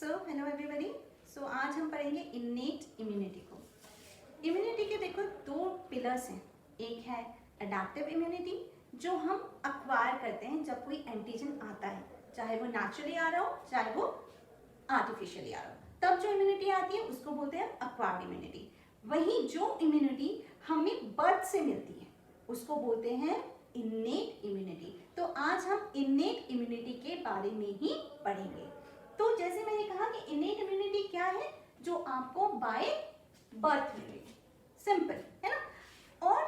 Hello everybody. आज हम पढ़ेंगे इन्नेट इम्यूनिटी को। इम्यूनिटी के देखो दो पिलर्स हैं। एक है अडैप्टिव इम्यूनिटी जो हम अक्वायर करते हैं जब कोई एंटीजन आता है, चाहे वो नेचुरली आ रहा हो चाहे वो आर्टिफिशियली आ रहा हो, तब जो इम्यूनिटी आती है उसको बोलते हैं अक्वायर्ड इम्यूनिटी। वहीं जो इम्यूनिटी हमें बर्थ से मिलती है उसको बोलते हैं इन्नेट इम्यूनिटी। तो आज हम इन्नेट इम्यूनिटी के बारे में ही पढ़ेंगे। तो जैसे मैंने कहा कि इन्नेट इम्यूनिटी क्या है, जो आपको बाय बर्थ मिल रही है, सिंपल है ना। और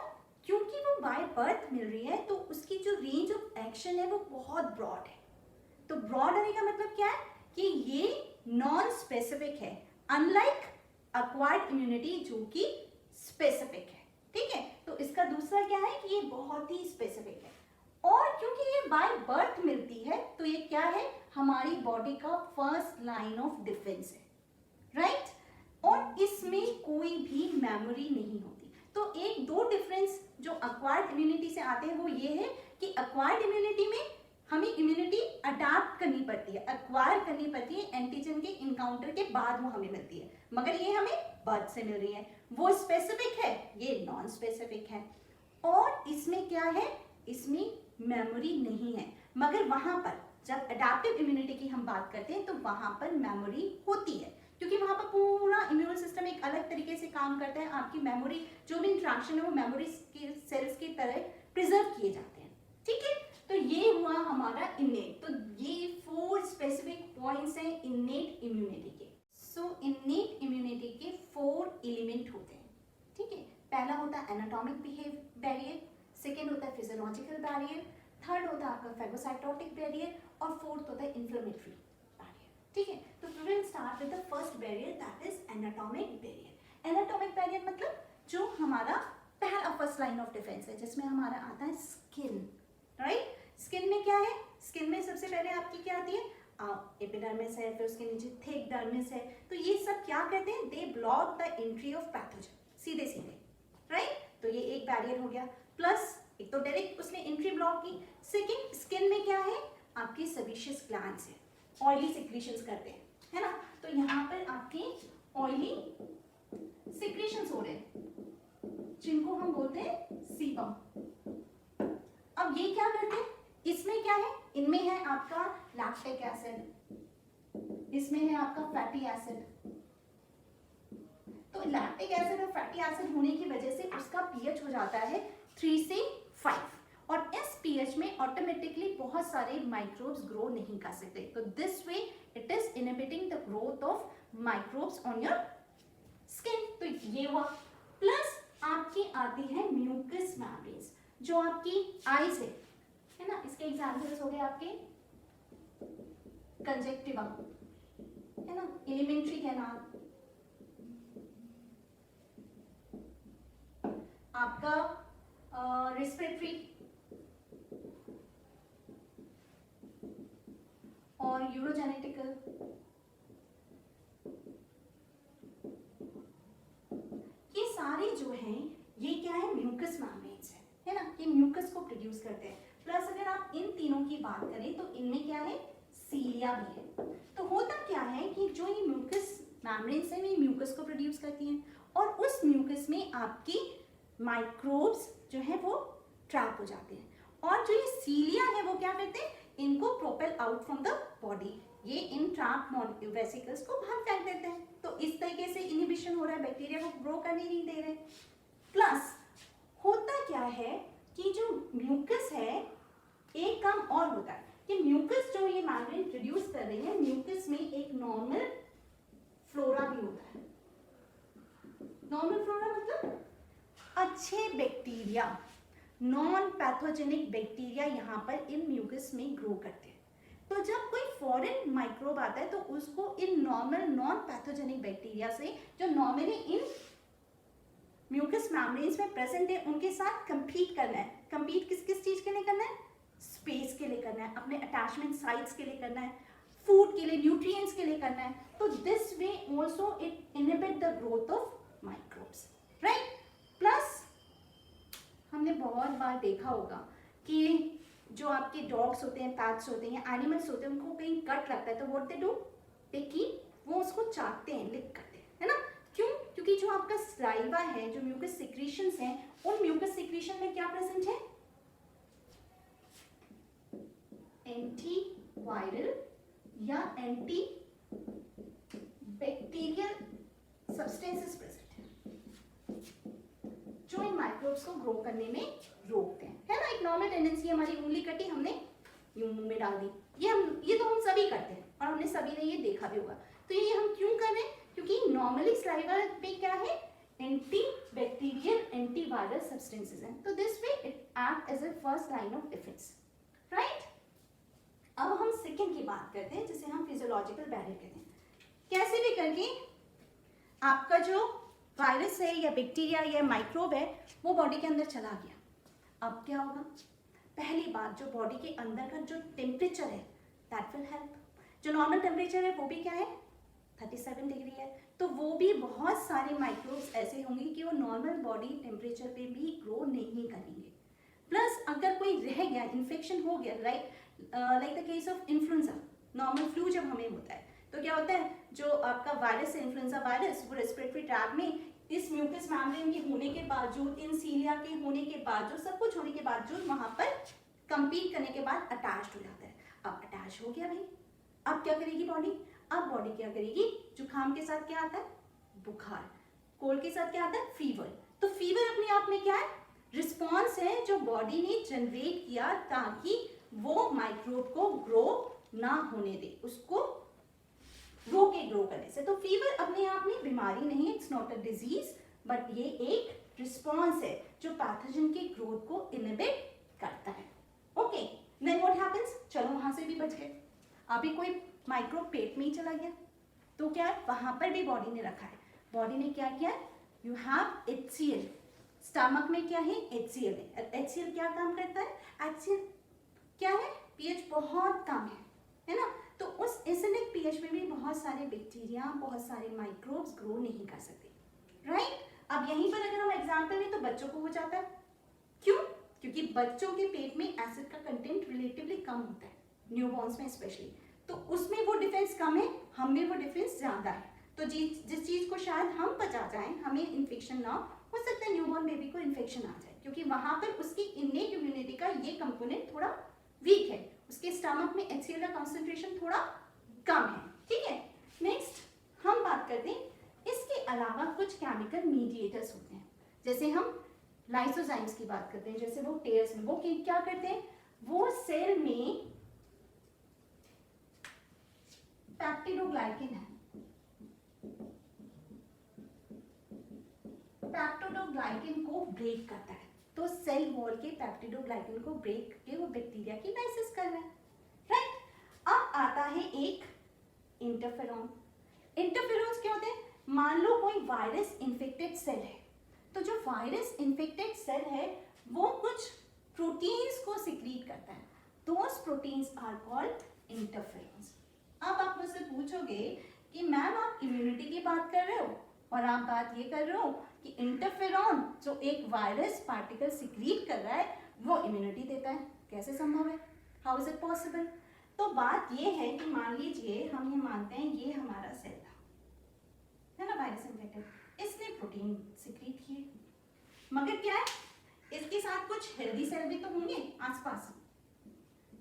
क्योंकि वो बाय बर्थ मिल रही है तो उसकी जो रेंज ऑफ एक्शन है वो बहुत ब्रॉड है। तो ब्रॉड होने का मतलब क्या है कि ये नॉन स्पेसिफिक है, अनलाइक अक्वायर्ड इम्यूनिटी जो कि स्पेसिफिक है। ठीक है, तो इसका दूसरा क्या है कि ये बहुत ही स्पेसिफिक है। और क्योंकि ये बाय बर्थ मिलती है तो ये क्या है, हमारी बॉडी का फर्स्ट लाइन ऑफ डिफेंस है, राइट। और इसमें कोई भी मेमोरी नहीं होती। तो एक दो डिफरेंस जो अक्वायर्ड इम्यूनिटी से आते हैं वो ये है कि अक्वायर्ड इम्यूनिटी में हमें इम्यूनिटी अडैप्ट करनी पड़ती है, अक्वायर करनी पड़ती है, एंटीजन के इनकाउंटर के बाद वो हमें मिलती है, मगर ये हमें बर्थ से मिल रही है। वो स्पेसिफिक है, ये नॉन स्पेसिफिक है। और इसमें क्या है, इसमें मेमोरी नहीं है, मगर वहां पर जब अडैप्टिव इम्यूनिटी की हम बात करते हैं तो वहां पर मेमोरी होती है, क्योंकि वहां पर पूरा इम्यून सिस्टम एक अलग तरीके से काम करता है। आपकी मेमोरी जो भी इंट्रैक्शन है वो मेमोरी के सेल्स की तरह प्रिजर्व किए जाते हैं। ठीक है, तो ये हुआ हमारा इन्नेट। तो ये 4 स्पेसिफिक पॉइंट्स हैं इन्नेट इम्यूनिटी के। इन्नेट इम्यूनिटी के 4 एलिमेंट होते हैं। ठीक है, पहला होता है एनाटॉमिक बैरियर, सेकेंड होता है फिजियोलॉजिकल बैरियर, थर्ड होता है आपका फैगोसाइटोटिक बैरियर और फोर्थ होता है इन्फ्लेमेटरी बैरियर। ठीक है, तो we will start with the first barrier, that is anatomic barrier. Anatomic barrier मतलब जो हमारा पहला फर्स्ट लाइन ऑफ डिफेंस है, जिसमें हमारा आता है स्किन, राइट। स्किन में क्या है, स्किन में सबसे पहले आपकी क्या आती है, एपिडर्मिस है, फिर उसके नीचे थिक डर्मिस है। तो ये सब क्या कहते हैं, they block the entry of pathogen, सीधे सीधे, राइट। तो ये एक बैरियर हो गया। प्लस एक तो डायरेक्ट उसने एंट्री ब्लॉक की। सेकंड, स्किन में क्या है, आपकी सेबेशियस ग्लैंड्स है, ऑयली सिक्रीशंस करते हैं, है ना। तो यहाँ पर आपके ऑयली सिक्रीशंस हो रहे हैं जिनको हम बोलते हैं सीबम। अब ये क्या करते हैं, इसमें क्या है, इनमें है आपका लैक्टिक एसिड, इसमें है आपका फैटी एसिड। तो लैक्टिक एसिड और फैटी एसिड होने की वजह से उसका पीएच हो जाता है 3 से 5 और इस पीएच में ऑटोमेटिकली बहुत सारे माइक्रोब्स ग्रो नहीं कर सकते। तो this way it is inhibiting the growth of microbes on your skin. तो ये हुआ। प्लस आपकी आती है म्यूकस मेम्ब्रेन्स जो आपकी आईज है ना। इसके एग्जांपल्स हो गए आपके कंजक्टिवा, है ना, एलिमेंट्री कैनाल, आपका रेस्पिरेटरी और यूरोजेनेटिकल। ये सारे जो हैं ये क्या है, म्यूकस मेम्ब्रेन्स है ना, ये म्यूकस को प्रोड्यूस करते हैं। प्लस अगर आप इन तीनों की बात करें तो इनमें क्या है, सीलिया भी है। तो होता क्या है कि जो ये म्यूकस मेम्ब्रेन्स है, ये म्यूकस को प्रोड्यूस करती हैं और उस म्यूकस में आपकी माइक्रोब्स जो है वो ट्रैप हो जाते हैं। और जो ये सीलिया है वो क्या करते हैं, इनको propel out from the body, ये इन ट्रैप वेसिकल्स को बाहर फेंक देते हैं। तो इस तरीके से इनहिबिशन हो रहा है, बैक्टीरिया को ग्रो करने नहीं दे रहे। प्लस होता क्या है कि जो म्यूकस है, एक काम और होता है कि म्यूकस जो ये मेम्ब्रेन प्रोड्यूस कर रहे हैं, म्यूकस में एक नॉर्मल फ्लोरा भी होता है। नॉर्मल फ्लोरा मतलब अच्छे बैक्टीरिया, नॉन पैथोजेनिक बैक्टीरिया यहाँ पर इन म्यूकस में ग्रो करते हैं। तो जब कोई फॉरेन माइक्रोब आता है तो उसको in normal non pathogenic bacteria से जो नॉर्मली इन म्यूकस मेम्ब्रेन्स में प्रेजेंट है उनके साथ कंपीट करना है। कंपीट किस किस चीज के लिए करना है, स्पेस के लिए करना है, अपने अटैचमेंट साइट्स के लिए करना है, फूड के लिए, न्यूट्रिएंट्स के लिए करना है। तो this way also it inhibit the growth of microbes, right. Plus हमने बहुत बार देखा होगा कि जो आपके डॉग्स होते हैं, पैट्स होते हैं या एनिमल्स होते हैं, उनको कहीं कट लगता है तो what they do, they keep चाटते हैं, लिक करते हैं, है ना? क्यों? क्योंकि जो आपका सलाइवा है, जो म्यूकस सिक्रीशंस हैं, उन म्यूकस सिक्रीशन में क्या प्रेजेंट है? एंटीवायरल या एंटी बैक्टीरियल सब्सटेंसेस प्रेजेंट है, जो इन माइक्रोब्स को ग्रो करने में रोकते हैं, है ना? एक नॉर्मल टेंडेंसी, हमारी उंगली कटी, हमने यूं मुंह में डाल दी, ये तो हम सभी करते हैं और हमने सभी ने ये देखा भी होगा। तो ये हम क्यों कर रहे हैं? क्योंकि नॉर्मली सलाइवा पे क्या है? एंटी बैक्टीरियल एंटीवायरल सब्सटेंसेस हैं, तो this way it act as a first line of defence, right? अब हम सेकेंड की बात करते हैं, जिसे हम फिजियोलॉजिकल बैरियर कहते हैं। कैसे भी करके आपका जो वायरस है या बैक्टीरिया या माइक्रोब है वो बॉडी के अंदर चला गया। अब क्या होगा? पहली बात, जो बॉडी के अंदर का जो टेम्परेचर है दैट विल हेल्प। जो नॉर्मल टेम्परेचर है वो भी क्या है? 37 डिग्री है। तो वो भी बहुत सारे माइक्रोब्स ऐसे होंगे कि वो नॉर्मल बॉडी टेम्परेचर पे भी ग्रो नहीं करेंगे। प्लस अगर कोई रह गया, इन्फेक्शन हो गया, like the case of influenza, normal flu जब हमें होता है तो क्या होता है? जो आपका वायरस है, इन्फ्लुएंजा वायरस, वो रेस्पिरेटरी ट्रैक्ट में इस म्यूकस मेम्ब्रेन के होने के बावजूद, इन सीलिया के होने के बावजूद, सब कुछ होने के बावजूद वहां पर कंपीट करने के बाद अटैच्ड हो जाता है। अब अटैच हो गया भाई, अब क्या करेगी बॉडी? अब बॉडी क्या करेगी? जुकाम के साथ क्या आता है? बुखार। कोल्ड के साथ क्या आता है? फीवर। तो फीवर अपने आप में क्या है? रिस्पॉन्स है जो बॉडी ने जनरेट किया ताकि वो माइक्रोब को ग्रो ना होने दे, उसको रोके ग्रो करने से। तो फीवर अपने आप में बीमारी नहीं है, it's not a disease, but ये एक रिस्पॉन्स है जो पैथोजन के ग्रोथ को इनहिबिट करता है। Okay, then what happens? चलो वहां से भी बच गए। अभी कोई माइक्रोब पेट में ही चला गया तो क्या है? वहां पर भी बॉडी ने रखा है। बॉडी ने क्या किया? यू हैव HCl, स्टमक में क्या है? HCl है। HCl क्या काम करता है? HCl क्या है? pH बहुत कम है ना? तो उस एसिडिक pH में भी बहुत सारे बैक्टीरिया, बहुत सारे माइक्रोब्स ग्रो नहीं कर सकते, राइट? अब यहीं पर अगर हम एग्जांपल लें तो बच्चों को हो जाता है। क्यों? क्योंकि बच्चों के पेट में एसिड का कंटेंट रिलेटिवली कम होता है, न्यूबॉर्न्स में स्पेशली, तो उसमें वो डिफेंस कम है, हम में वो डिफेंस ज्यादा है। तो जिस चीज को शायद हम पचा जाएं, हमें इन्फेक्शन ना हो सकता है, न्यूबॉर्न बेबी को इन्फेक्शन आ जाए, क्योंकि वहां पर उसकी इन्नेट इम्यूनिटी का ये कंपोनेंट थोड़ा वीक है, उसके स्टमक में HCl का कंसंट्रेशन थोड़ा कम है, ठीक है? नेक्स्ट हम बात करते हैं इसके अलावा कुछ केमिकल मीडिएटर्स होते हैं, जैसे हम लाइसोजाइम्स की बात करते हैं, जैसे वो टेयर्स में वो क्या करते हैं? वो सेल में पेप्टिडोग्लाइकिन है, पेप्टिडोग्लाइकिन को ब्रेक करता है, तो सेल वॉल के पेप्टिडोग्लाइकिन को ब्रेक करके वो बैक्टीरिया की लाइसिस कर रहा है, राइट? अब आता है एक इंटरफेरॉन। इंटरफेरॉन्स क्या होते हैं? मान लो कोई वायरस इन्फेक्टेड सेल है, तो जो वायरस इन्फेक्टेड सेल है वो कुछ प्रोटीन्स को सिक्रीट करता है, दोस प्रोटीन्स आर कॉल्ड इंटरफेरॉन्स। अब आप मुझसे पूछोगे कि मैम आप इम्यूनिटी की बात कर रहे हो और आप बात ये कर रहे हो कि इंटरफेरॉन जो एक वायरस पार्टिकल सिक्रीट कर रहा है वो इम्यूनिटी देता है, कैसे संभव है? How is it possible? तो बात ये है कि मान लीजिए हम ये मानते हैं ये हमारा सेल था, है ना, वायरस इन्फेक्टेड, इसने प्रोटीन सिक्रीट किए, मगर क्या है? इसके साथ कुछ हेल्दी सेल भी तो होंगे आसपास,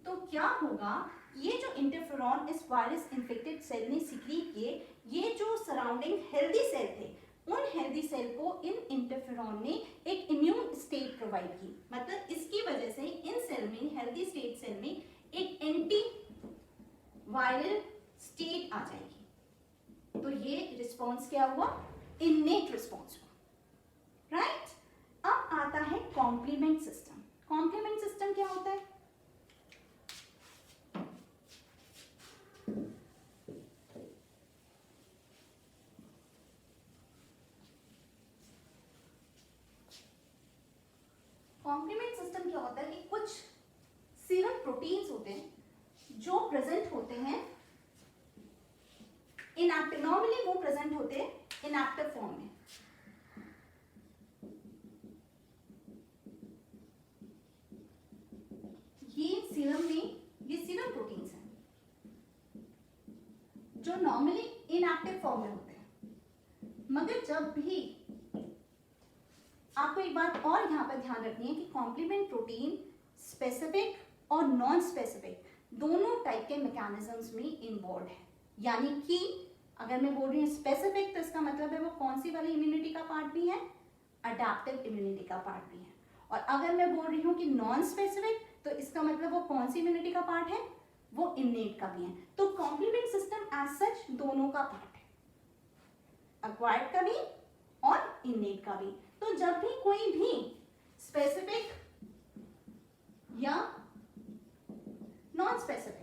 तो क्या होगा? ये जो इंटरफेरॉन इस वायरस इन्फेक्टेड सेल ने सिक्रीट किए, ये जो सराउंडिंग हेल्दी सेल थे, उन हेल्दी सेल को इन इंटरफेरॉन ने एक इम्यून स्टेट प्रोवाइड की, मतलब इसकी वजह से इन सेल में, हेल्दी स्टेट सेल में एक एंटी वायरल स्टेट आ जाएगी। तो ये रिस्पॉन्स क्या हुआ? इन्नेट रिस्पॉन्स हुआ, राइट? अब आता है कॉम्प्लीमेंट सिस्टम। कॉम्प्लीमेंट सिस्टम क्या होता है? कॉम्प्लीमेंट सिस्टम क्या होता है कि कुछ सीरम प्रोटीन्स होते हैं जो प्रेजेंट होते हैं इनएक्टिव, नॉर्मली वो प्रेजेंट होते हैं इनएक्टिव फॉर्म में, ये सीरम प्रोटीन्स हैं जो नॉर्मली इनएक्टिव फॉर्म में होते हैं। मगर जब भी आपको एक बात और यहाँ पर ध्यान रखनी है कि कॉम्प्लीमेंट प्रोटीन स्पेसिफिक और नॉन स्पेसिफिक दोनों टाइप के मैकेनिज्म्स में इन्वॉल्व है। यानी कि अगर मैं बोल रही हूँ स्पेसिफिक तो इसका मतलब है वो कौन सी वाली इम्यूनिटी का पार्ट भी है, अडैप्टिव इम्यूनिटी का पार्ट भी है। और अगर मैं बोल रही हूँ कि नॉन स्पेसिफिक तो इसका मतलब वो कौन सी इम्यूनिटी का पार्ट है, वो इननेट का भी है। तो कॉम्प्लीमेंट सिस्टम एज सच दोनों का पार्ट है, एक्वायर्ड का भी और इननेट का भी। तो जब भी कोई भी स्पेसिफिक या नॉन स्पेसिफिक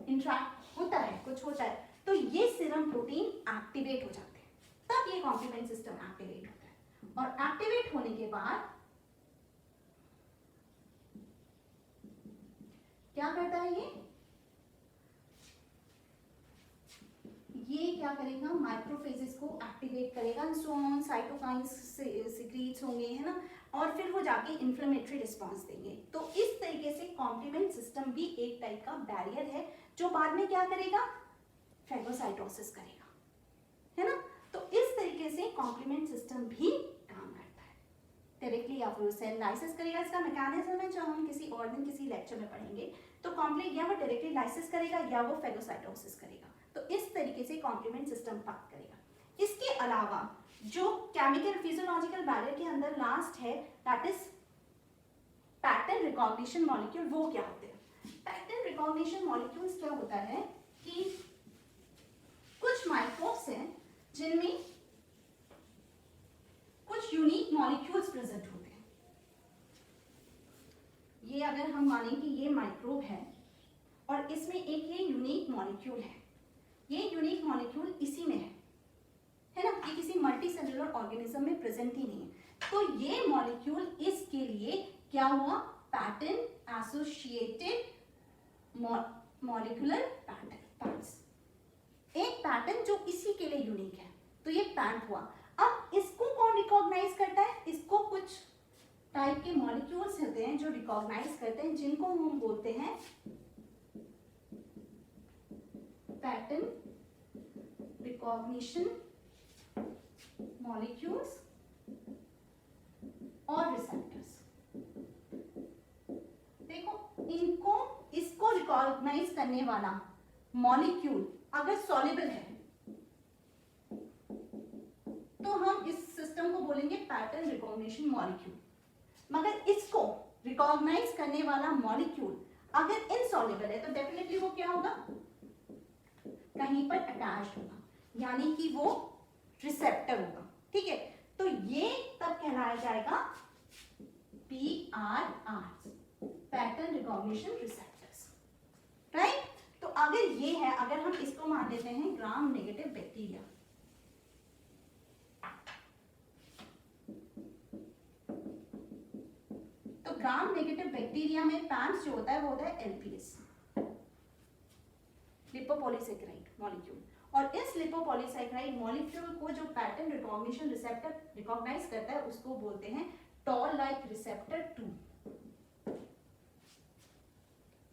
इंट्रैक्ट होता है, कुछ होता है, तो ये सीरम प्रोटीन एक्टिवेट हो जाते हैं, तब ये कॉम्प्लीमेंट सिस्टम एक्टिवेट होता है। और एक्टिवेट होने के बाद क्या करता है ये क्या करेगा, माइक्रोफेजेस को एक्टिवेट करेगा, साइटोकाइंस सिक्रीट्स होंगे, है ना, और फिर वो जाके इन्फ्लेमेटरी रिस्पांस देंगे। तो इस तरीके से कॉम्प्लीमेंट सिस्टम भी एक टाइप का बैरियर है जो बाद में क्या करेगा, फेगोसाइटोसिस करेगा, है ना। तो इस तरीके से कॉम्प्लीमेंट सिस्टम भी काम करता है, डायरेक्टली या फिर सेल लाइसिस करेगा। इसका मैकेनिज्म है जो हम किसी और दिन किसी लेक्चर में पढ़ेंगे। तो कॉम्प्लीट या वो डायरेक्टली लाइसिस करेगा या वो फेगोसाइटोसिस करेगा। तो इस तरीके से कॉम्प्लीमेंट सिस्टम काम करेगा। इसके अलावा जो केमिकल फिजियोलॉजिकल बैरियर के अंदर लास्ट है that is pattern recognition molecule. वो क्या होते हैं पैटर्न रिकॉग्निशन मॉलिक्यूल्स? क्या होता है कि कुछ माइक्रोब्स हैं जिनमें कुछ यूनिक मॉलिक्यूल्स प्रेजेंट होते हैं। ये अगर हम माने कि ये माइक्रोब है और इसमें एक ये यूनिक मॉलिक्यूल है, ये यूनिक मॉलिक्यूल इसी में है ना, ये किसी मल्टी सेलुलर ऑर्गेनिज्म में प्रेजेंट ही नहीं है। तो ये मॉलिक्यूल इसके लिए क्या हुआ, पैटर्न एसोसिएटेड मॉलिक्यूलर पैटर्न्स, एक पैटर्न जो इसी के लिए यूनिक है, तो ये पैंट हुआ। अब इसको कौन रिकॉग्नाइज करता है, इसको कुछ टाइप के मॉलिक्यूल्स होते हैं जो रिकॉग्नाइज करते हैं, जिनको हम बोलते हैं पैटर्न रिकॉग्निशन मॉलिक्यूल्स और रिसेप्टर्स। देखो इसको रिकॉग्नाइज करने वाला मॉलिक्यूल अगर सॉल्युबल है तो हम इस सिस्टम को बोलेंगे पैटर्न रिकॉग्निशन मॉलिक्यूल। मगर इसको रिकॉग्नाइज करने वाला मॉलिक्यूल अगर इनसॉल्युबल है तो डेफिनेटली वो क्या होगा, कहीं पर अटैच्ड होगा, यानी कि वो रिसेप्टर होगा। ठीक है, तो ये तब कहलाया जाएगा PRR, pattern recognition receptors, right. तो अगर ये है, अगर हम इसको मान लेते हैं ग्राम नेगेटिव बैक्टीरिया, तो ग्राम नेगेटिव बैक्टीरिया में पैम्स जो होता है वो होता है LPS, लिपोपॉलीसेकेराइड मॉलिक्यूल। और इस लिपोपॉलीसेकेराइड मॉलिक्यूल को जो पैटर्न रिकॉग्निशन रिसेप्टर रिकॉग्नाइज करता है उसको बोलते हैं टॉल लाइक रिसेप्टर 2।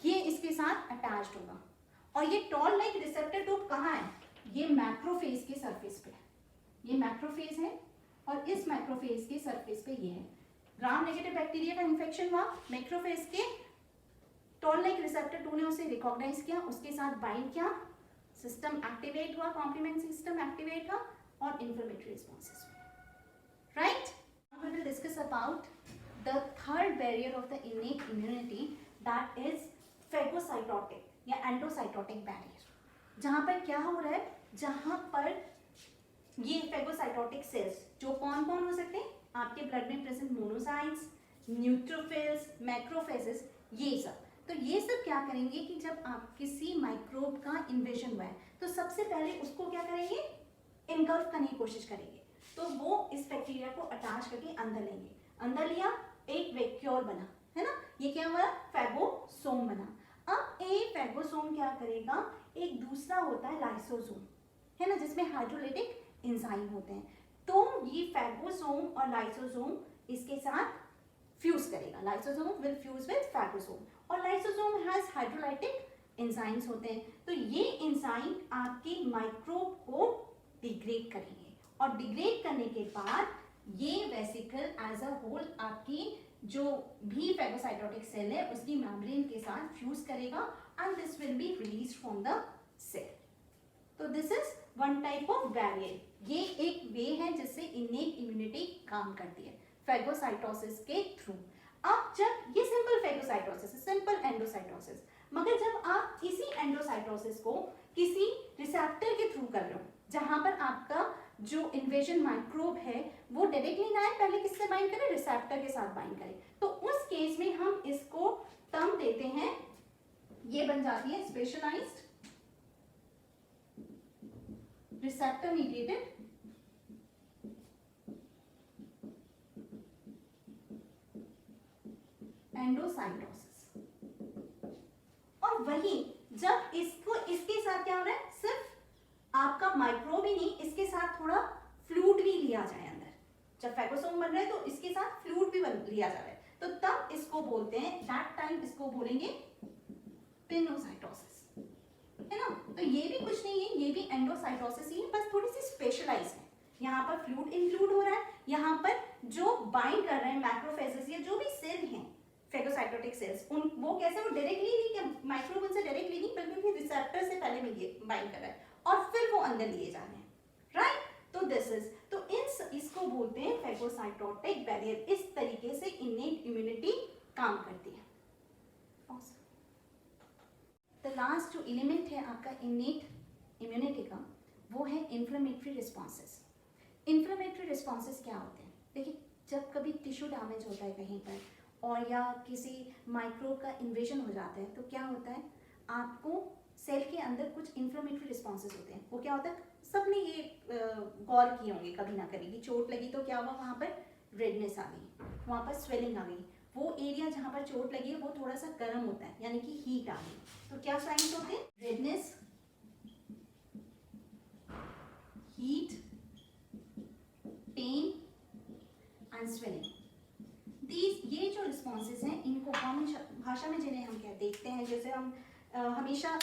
ये इसके साथ अटैच्ड होगा। और ये टॉल लाइक रिसेप्टर 2 कहाँ है, ये मैक्रोफेज के सरफेस पे है, ये मैक्रोफेज है और इस मैक्रोफेज के सरफेस पे ये है। ग्राम नेगेटिव बैक्टीरिया का इन्फेक्शन हुआ, मैक्रोफेज के टॉल लाइक रिसेप्टर 2 ने उसे रिकॉग्नाइज किया, उसके साथ बाइंड किया, सिस्टम एक्टिवेट हुआ, कॉम्प्लीमेंट सिस्टम एक्टिवेट हुआ और इन्फ्लेमेटरी रिस्पॉन्सेस हुए, right. We will discuss about the third barrier of the innate immunity, that is phagocytotic या endocytotic barrier। जहाँ पर क्या हो रहा है, जहाँ पर ये phagocytotic cells जो कौन कौन हो सकते हैं, आपके ब्लड में प्रेजेंट मोनोसाइट्स, न्यूट्रोफिल्स, मैक्रोफेजेस, ये सब। तो ये सब क्या करेंगे कि जब आप किसी माइक्रोब का इन्वेजन हुआ है तो सबसे पहले उसको क्या करेंगे, इनगल्फ करने की कोशिश करेंगे। तो वो इस बैक्टीरिया को अटैच करके अंदर लेंगे, अंदर लिया, एक वैक्यूल बना, है ना, ये क्या हुआ, फैगोसोम बना। अब एक फैगोसोम क्या करेगा, एक दूसरा होता है लाइसोसोम, है ना, जिसमें हाइड्रोलाइटिक एंजाइम होते हैं। तो ये फैगोसोम और लाइसोसोम इसके साथ फ्यूज करेगा, lysosome will fuse with phagosome, और लाइसोसोम हैज हाइड्रोलाइटिक एंजाइम्स होते हैं। तो ये एंजाइम आपके माइक्रोब को डिग्रेड करेंगे और डिग्रेड करने के बाद ये वेसिकल एज अ होल आपकी जो भी फेगोसाइटोटिक सेल है उसकी मेम्ब्रेन के साथ फ्यूज करेगा and this will be released from the cell. So this is one type of barrier. ये एक वे है जिससे इनेट इम्यूनिटी काम करती है फेगोसाइटोसिस के थ्रू। अब जब ये सिंपल फेगोसाइटोसिस, सिंपल एंडोसाइटोसिस, मगर जब आप इसी एंडोसाइटोसिस को किसी रिसेप्टर के थ्रू कर रहे हो जहां पर आपका जो इन्वेजन माइक्रोब है वो डायरेक्टली ना आए, पहले किससे बाइंड करें, रिसेप्टर के साथ बाइंड करें, तो उस केस में हम इसको टर्म देते हैं, ये बन जाती है स्पेशलाइज्ड रिसेप्टर मीडिएटेड एंडोसाइटोसिस। और वही जब इसको इसके साथ क्या हो रहा है, सिर्फ आपका माइक्रोब ही नहीं, इसके साथ थोड़ा फ्लूइड भी लिया जाए अंदर, जब फेगोसोम बन रहा है तो इसके साथ फ्लूइड भी लिया जा रहा है, तो तब इसको बोलते हैं, दैट टाइम इसको बोलेंगे पिनोसाइटोसिस, है ना। तो ये भी कुछ नहीं है, ये भी एंडोसाइटोसिस ही है, बस थोड़ी सी स्पेशलाइज है। यहाँ पर फ्लूइड इंक्लूड हो रहा है, यहाँ पर जो बाइंड कर रहे हैं मैक्रोफेजेस या जो भी सेल हैं फेगोसाइटोटिक सेल्स, उन वो कैसे, वो डायरेक्टली नहीं, माइक्रोब से डायरेक्टली नहीं, बल्कि रिसेप्टर से पहले में ये बाइंड कर रहा है और फिर वो अंदर लिए जा रहे हैं, राइट। तो दिस इज, तो इसको बोलते हैं फेगोसाइटोटिक बैरियर। इस तरीके से इनेट इम्यूनिटी काम करती है। द लास्ट जो एलिमेंट है आपका इनेट इम्यूनिटी का, वो है इन्फ्लेमेटरी रिस्पॉन्सेस। इन्फ्लेमेटरी रिस्पॉन्सेस क्या होते हैं, देखिए जब कभी टिश्यू डैमेज होता है कहीं पर और या किसी माइक्रोब का इन्वेजन हो जाता है, तो क्या होता है, आपको सेल के अंदर कुछ इन्फ्लेमेटरी रिस्पॉन्सेस होते हैं। वो क्या होता है, सबने ये गौर किए होंगे कभी ना कभी, चोट लगी तो क्या हुआ, वहाँ पर रेडनेस आ गई, वहाँ पर स्वेलिंग आ गई, वो एरिया जहाँ पर चोट लगी है वो थोड़ा सा गर्म होता है, यानी कि हीट आ गई, तो क्या साइंस होते हैं, redness, heat, pain and swelling. ये जो रिस्पॉन्सेस हैं, इनको हम भाषा में जिन्हें हम क्या देखते हैं, जैसे हम हमेशा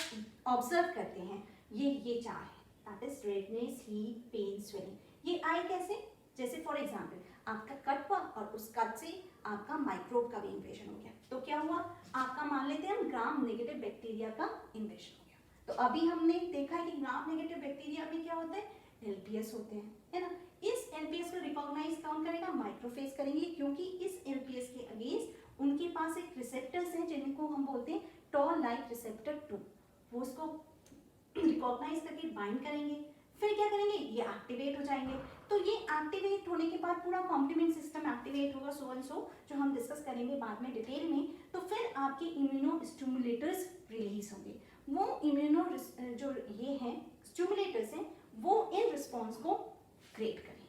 ऑब्जर्व करते हैं, ये चार है, that is redness, heat, pain, swelling. ये आए कैसे, जैसे फॉर एग्जांपल आपका कट हुआ और उस कट से आपका माइक्रोब का भी इन्वेजन हो गया, तो क्या हुआ, आपका मान लेते हैं हम ग्राम नेगेटिव बैक्टीरिया का इन्वेजन हो गया। तो अभी हमने देखा है कि ग्राम नेगेटिव बैक्टीरिया में क्या होता है, एलपीएस होते हैं, है ना। इस एलपीएस को रिकॉग्नाइज कौन करेगा, माइक्रोफेज करेंगे, क्योंकि इस एलपीएस के अगेंस्ट उनके पास एक रिसेप्टर्स हैं जिनको हम बोलते हैं टॉल लाइक रिसेप्टर 2, वो उसको रिकॉग्नाइज करके बाइंड करेंगे, फिर क्या करेंगे, ये एक्टिवेट हो जाएंगे। तो ये एक्टिवेट होने के बाद पूरा कॉम्प्लीमेंट सिस्टम एक्टिवेट होगा, सो एंड सो, जो हम डिस्कस करेंगे बाद में डिटेल में। तो फिर आपके इम्यूनो स्टिमुलेटर्स रिलीज होंगे, वो इम्यूनो जो ये हैं स्टिमुलेटर्स हैं, वो इन रिस्पॉन्स को क्रिएट करेंगे,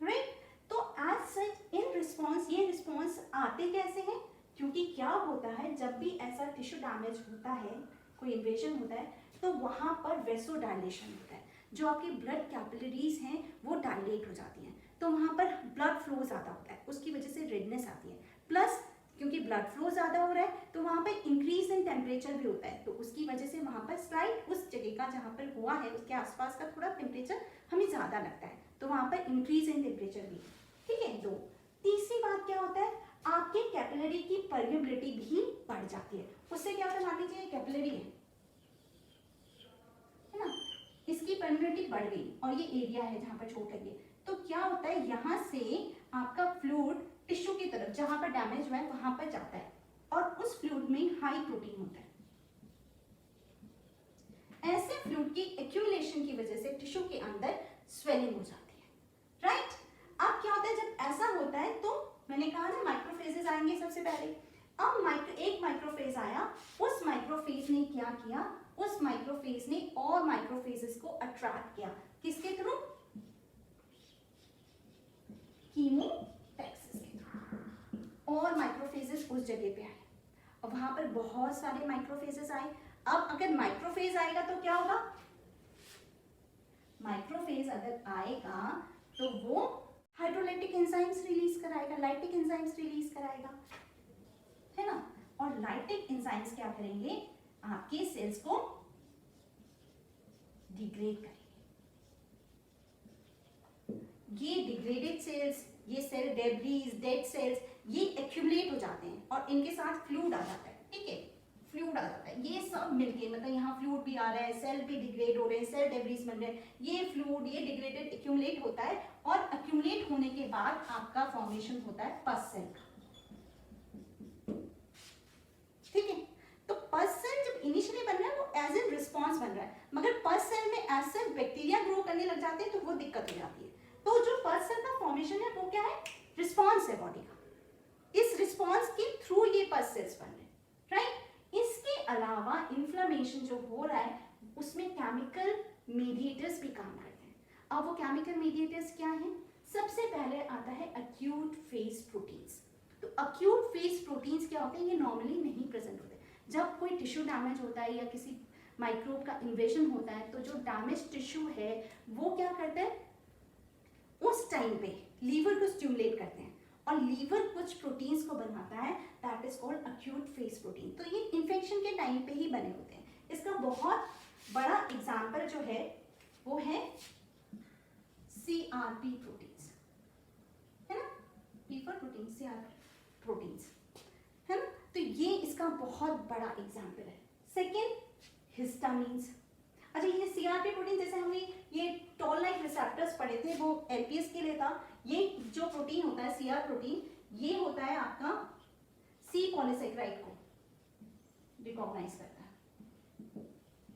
राइट। तो एज सच इन रिस्पॉन्स, ये रिस्पॉन्स आते कैसे हैं, क्योंकि क्या होता है, जब भी ऐसा टिश्यू डैमेज होता है, कोई इन्वेजन होता है, तो वहाँ पर वेसोडाइलेशन होता है, जो आपकी ब्लड कैपिलरीज हैं वो डायलेट हो जाती हैं, तो वहाँ पर ब्लड फ्लो ज़्यादा होता है, उसकी वजह से रेडनेस आती है। प्लस क्योंकि ब्लड फ्लो ज़्यादा हो रहा है तो वहाँ पर इंक्रीज इन टेम्परेचर भी होता है, तो उसकी वजह से वहाँ पर स्लाइट उस जगह का जहाँ पर हुआ है उसके आसपास का थोड़ा टेम्परेचर हमें ज़्यादा लगता है, तो वहाँ पर इंक्रीज इन टेम्परेचर भी, ठीक है। दो, तीसरी बात क्या होता है, आपके कैपिलरी की परमेबिलिटी भी बढ़ जाती है। उससे क्या होता है, मान लीजिए कैपिलरी है ना, इसकी परमेबिलिटी बढ़ गई और ये एरिया है जहाँ पर चोट लगी है, तो क्या होता है, यहाँ से आपका फ्लूइड टिश्यू की तरफ जहाँ पर डैमेज हुआ है वहां पर जाता है और उस फ्लूइड में हाई प्रोटीन होता है। ऐसे फ्लूइड की एक्यूमुलेशन की वजह से टिश्यू के अंदर स्वेलिंग हो जाती है, राइट। अब क्या होता है, जब ऐसा होता है तो मैंने कहा ना माइक्रोफेजेस आएंगे सबसे पहले। अब एक माइक्रोफेज आया, उस माइक्रोफेज ने क्या किया, उस माइक्रोफेज ने और माइक्रोफेजेस को अट्रैक्ट किया, किसके थ्रू, कीमोटैक्सिस के थ्रू, और माइक्रोफेजेस उस जगह पे आए और वहां पर बहुत सारे माइक्रोफेजेस आए। अब अगर माइक्रोफेज आएगा तो क्या होगा, माइक्रोफेज अगर आएगा तो वो हाइड्रोलाइटिक एंजाइम्स रिलीज कराएगा, लाइटिक एंजाइम्स रिलीज कराएगा, है ना। और लाइटिक एंजाइम्स क्या करेंगे, आपके सेल्स को डिग्रेड करेंगे। ये डिग्रेडेड सेल्स, ये सेल डेब्रीज, डेड सेल्स, ये एक्यूमुलेट हो जाते हैं और इनके साथ फ्लूइड आ जाता है, ठीक है, फ्लूइड आ जाता है। ये सब मिलके मतलब यहाँ फ्लूइड भी आ रहा है, सेल भी डिग्रेड हो रहे हैं, सेल डेब्रीज बन रहे हैं, ये फ्लूइड, ये डिग्रेडेड एक्यूमुलेट होता है और एक्यूमुलेट होने के बाद आपका फॉर्मेशन होता है पस सेल का, ठीक है। तो पस सेल जब इनिशियली बन रहा है वो एज एन रिस्पॉन्स बन रहा है, मगर पस सेल में ऐसे बैक्टीरिया ग्रो करने लग जाते हैं तो वो दिक्कत हो जाती है। तो जो पस सेल का फॉर्मेशन है वो क्या है, रिस्पॉन्स है बॉडी का, इस रिस्पॉन्स के थ्रू ये पस सेल्स बन रहे हैं, राइट। इसके अलावा इन्फ्लेमेशन जो हो रहा है उसमें केमिकल मीडिएटर्स भी काम करते हैं। अब वो केमिकल मीडिएटर्स क्या हैं? सबसे पहले आता है अक्यूट फेज प्रोटीन्स। तो अक्यूट फेज प्रोटीन्स क्या होते हैं? ये नॉर्मली नहीं प्रेजेंट होते। जब कोई टिश्यू डैमेज होता है या किसी माइक्रोब का इन्वेजन होता है तो जो डैमेज टिश्यू है वो क्या करता है, उस टाइम पे लीवर को स्टिमुलेट करते हैं और लीवर कुछ प्रोटीन्स को बनाता है, that is called acute phase protein. तो ये इन्फेक्शन के टाइम पे ही बने होते हैं। इसका बहुत बड़ा एग्जाम्पल जो है वो है CRP प्रोटीन्स, है ना, पीपर प्रोटीन, CRP प्रोटीन्स, है ना। तो ये इसका बहुत बड़ा एग्जाम्पल है। Second, histamines. अच्छा, ये CRP प्रोटीन, जैसे हमने ये टॉल लाइक रिसेप्टर्स पढ़े थे, वो LPS के लिए था। ये जो प्रोटीन होता है CR प्रोटीन, ये होता है आपका C पॉलीसेकेराइड को रिकॉग्नाइज करता है,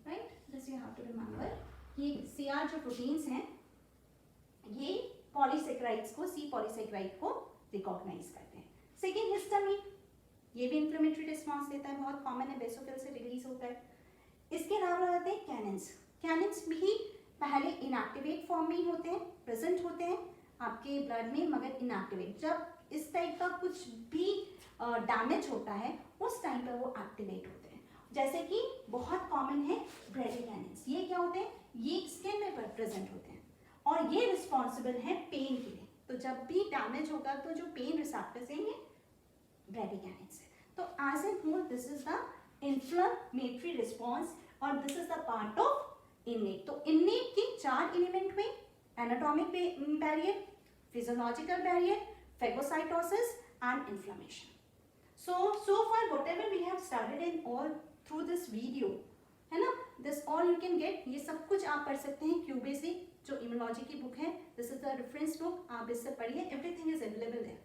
right. This you have to remember, ये CR जो प्रोटीन्स हैं ये पॉलीसेकेराइड्स को, C पॉलीसेकेराइड को रिकॉग्नाइज करते हैं। सेकेंड, हिस्टामिन, ये भी इन्फ्लेमेटरी रिस्पॉन्स देता है, बहुत कॉमन है, बेसोफिल से रिलीज होता है। इसके अलावा रहते हैं कैनिन्स। कैनिन्स भी पहले इनएक्टिवेट फॉर्म में होते हैं, प्रेजेंट होते हैं आपके ब्लड में, मगर इनएक्टिवेट। जब इस टाइप का कुछ भी डैमेज होता है उस टाइम पर वो एक्टिवेट होते हैं। जैसे कि बहुत कॉमन है ब्रेडिकैनिन्स। ये क्या होते हैं? ये स्किन में प्रेजेंट होते हैं और ये रिस्पॉन्सिबल है पेन के लिए। तो जब भी डैमेज होगा तो जो पेन रिसेप्टर्स हैं ये ब्रेडिकैनिन्स है। तो as a whole this is the inflammatory response और this is the part of innate. तो इन्नेट के 4 एलिमेंट हुए, anatomic barrier, physiological barrier, phagocytosis and inflammation. So far whatever we have studied in all through this video, है ना, this all you can get, ये सब कुछ आप पढ़ सकते हैं QBasic जो इम्यूनोलॉजी की बुक है, this is the reference book, आप इससे पढ़िए, एवरीथिंग इज अवेलेबल है।